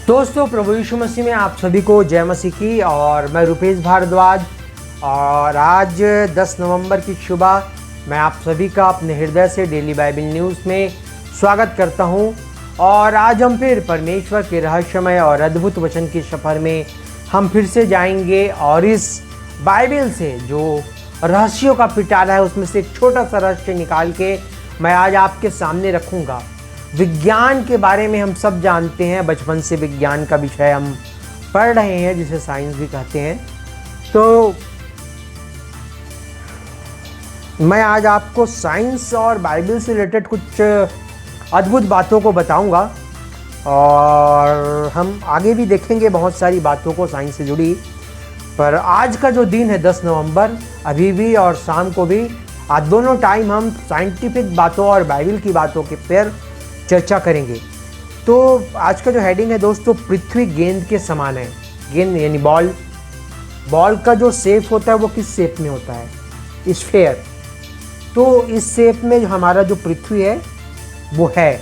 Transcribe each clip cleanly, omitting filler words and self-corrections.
दोस्तों, प्रभु यीशु मसीह में आप सभी को जय मसीह की। और मैं रुपेश भारद्वाज, और आज 10 नवंबर की सुबह मैं आप सभी का अपने हृदय से डेली बाइबल न्यूज़ में स्वागत करता हूं। और आज हम फिर परमेश्वर के रहस्यमय और अद्भुत वचन की सफ़र में हम फिर से जाएंगे, और इस बाइबल से जो रहस्यों का पिटारा है उसमें से एक छोटा सा रहस्य निकाल के मैं आज आपके सामने रखूँगा। विज्ञान के बारे में हम सब जानते हैं, बचपन से विज्ञान का विषय हम पढ़ रहे हैं, जिसे साइंस भी कहते हैं। तो मैं आज आपको साइंस और बाइबल से रिलेटेड कुछ अद्भुत बातों को बताऊंगा, और हम आगे भी देखेंगे बहुत सारी बातों को साइंस से जुड़ी। पर आज का जो दिन है 10 नवंबर, अभी भी और शाम को भी, आज दोनों टाइम हम साइंटिफिक बातों और बाइबल की बातों के पर चर्चा करेंगे। तो आज का जो हेडिंग है दोस्तों, पृथ्वी गेंद के समान है। गेंद यानी बॉल का जो शेप होता है वो किस शेप में होता है? स्फेयर। तो इस शेप में जो हमारा जो पृथ्वी है वो है।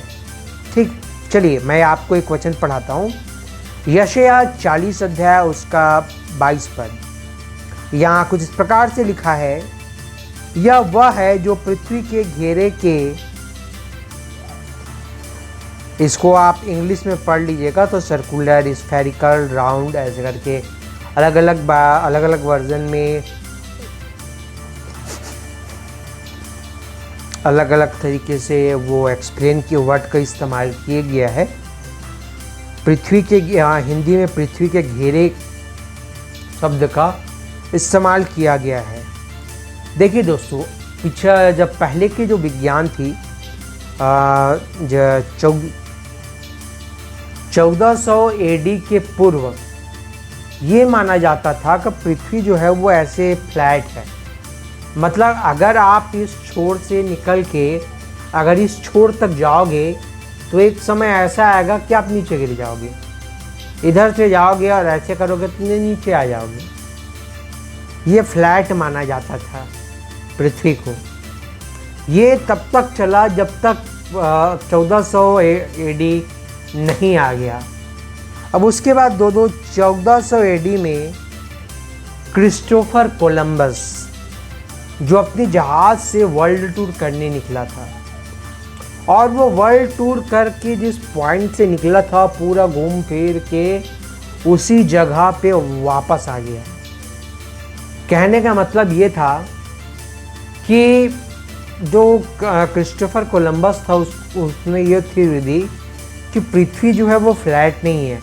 ठीक, चलिए मैं आपको एक वचन पढ़ाता हूँ। यशायाह 40 अध्याय उसका 22 पद। यहाँ कुछ इस प्रकार से लिखा है, यह वह है जो पृथ्वी के घेरे के, इसको आप इंग्लिश में पढ़ लीजिएगा तो सर्कुलर, स्फेरिकल, राउंड, ऐसे करके अलग अलग वर्जन में अलग अलग तरीके से वो एक्सप्लेन किए, वर्ड का इस्तेमाल किया गया है। पृथ्वी के हिंदी में पृथ्वी के घेरे शब्द का इस्तेमाल किया गया है। देखिए दोस्तों, पीछे जब पहले की जो विज्ञान थी, 1400 एडी के पूर्व ये माना जाता था कि पृथ्वी जो है वो ऐसे फ्लैट है। मतलब अगर आप इस छोर से निकल के अगर इस छोर तक जाओगे तो एक समय ऐसा आएगा कि आप नीचे गिर जाओगे। इधर से जाओगे और ऐसे करोगे तो नीचे आ जाओगे। ये फ्लैट माना जाता था पृथ्वी को। ये तब तक चला जब तक 1400 एडी नहीं आ गया। अब उसके बाद 1400 एडी में क्रिस्टोफर कोलंबस, जो अपने जहाज से वर्ल्ड टूर करने निकला था, और वो वर्ल्ड टूर करके जिस पॉइंट से निकला था पूरा घूम फिर के उसी जगह पे वापस आ गया। कहने का मतलब ये था कि जो क्रिस्टोफर कोलंबस था उसने ये थ्योरी दी कि पृथ्वी जो है वो फ्लैट नहीं है,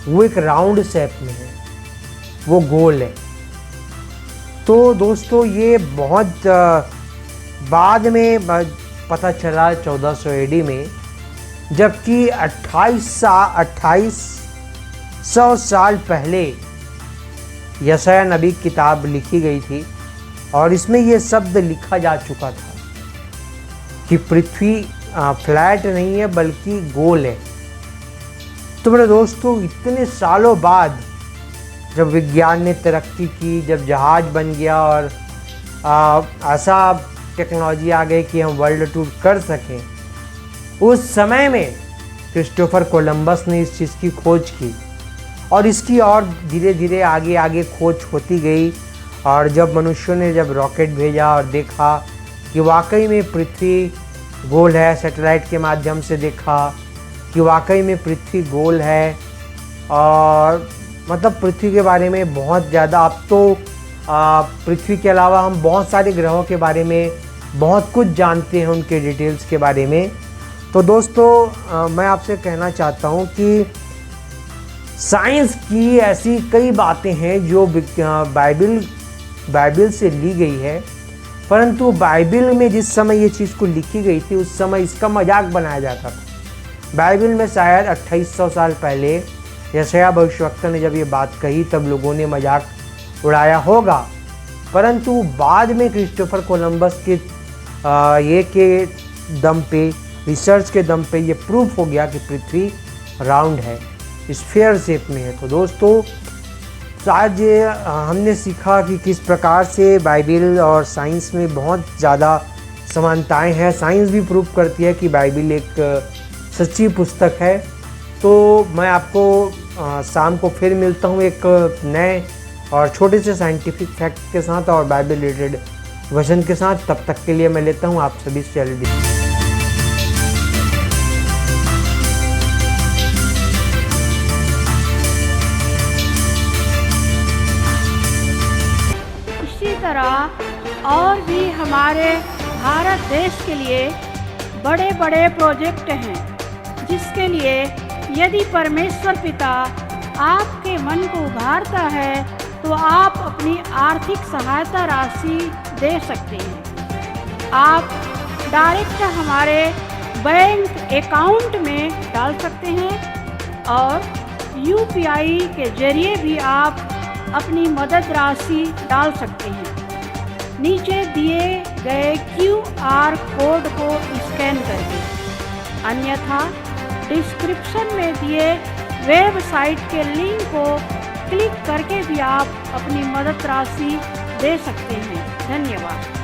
वो एक राउंड शेप में है, वो गोल है। तो दोस्तों ये बहुत बाद में पता चला 1400 एडी में, जबकि 2800 साल पहले यशायाह नबी की किताब लिखी गई थी, और इसमें ये शब्द लिखा जा चुका था कि पृथ्वी फ्लैट नहीं है बल्कि गोल है। तो मेरे दोस्तों, इतने सालों बाद जब विज्ञान ने तरक्की की, जब जहाज बन गया और ऐसा टेक्नोलॉजी आ गई कि हम वर्ल्ड टूर कर सकें, उस समय में क्रिस्टोफर कोलंबस ने इस चीज़ की खोज की, और इसकी और धीरे धीरे आगे खोज होती गई। और जब मनुष्यों ने जब रॉकेट भेजा और देखा कि वाकई में पृथ्वी गोल है, सैटेलाइट के माध्यम से देखा कि वाकई में पृथ्वी गोल है, और मतलब पृथ्वी के बारे में बहुत ज़्यादा, अब तो पृथ्वी के अलावा हम बहुत सारे ग्रहों के बारे में बहुत कुछ जानते हैं, उनके डिटेल्स के बारे में। तो दोस्तों मैं आपसे कहना चाहता हूँ कि साइंस की ऐसी कई बातें हैं जो बाइबल से ली गई है, परंतु बाइबल में जिस समय ये चीज़ को लिखी गई थी उस समय इसका मजाक बनाया जाता था। बाइबल में शायद 2800 साल पहले यशायाह भविष्यवक्ता ने जब ये बात कही तब लोगों ने मजाक उड़ाया होगा, परंतु बाद में क्रिस्टोफर कोलंबस के ये के दम पे, रिसर्च के दम पे ये प्रूफ हो गया कि पृथ्वी राउंड है, स्फीयर शेप में है। तो दोस्तों आज हमने सीखा कि किस प्रकार से बाइबल और साइंस में बहुत ज़्यादा समानताएं हैं। साइंस भी प्रूव करती है कि बाइबल एक सच्ची पुस्तक है, तो मैं आपको शाम को फिर मिलता हूँ एक नए और छोटे से साइंटिफिक फैक्ट के साथ और बाइबल रिलेटेड वचन के साथ। तब तक के लिए मैं लेता हूँ आप सभी से अलविदा। इसी तरह और भी हमारे भारत देश के लिए बड़े बड़े प्रोजेक्ट हैं, जिसके लिए यदि परमेश्वर पिता आपके मन को उभारता है तो आप अपनी आर्थिक सहायता राशि दे सकते हैं। आप डायरेक्ट हमारे बैंक अकाउंट में डाल सकते हैं और UPI के जरिए भी आप अपनी मदद राशि डाल सकते हैं। नीचे दिए गए QR कोड को स्कैन करके, अन्यथा डिस्क्रिप्शन में दिए वेबसाइट के लिंक को क्लिक करके भी आप अपनी मदद राशि दे सकते हैं। धन्यवाद।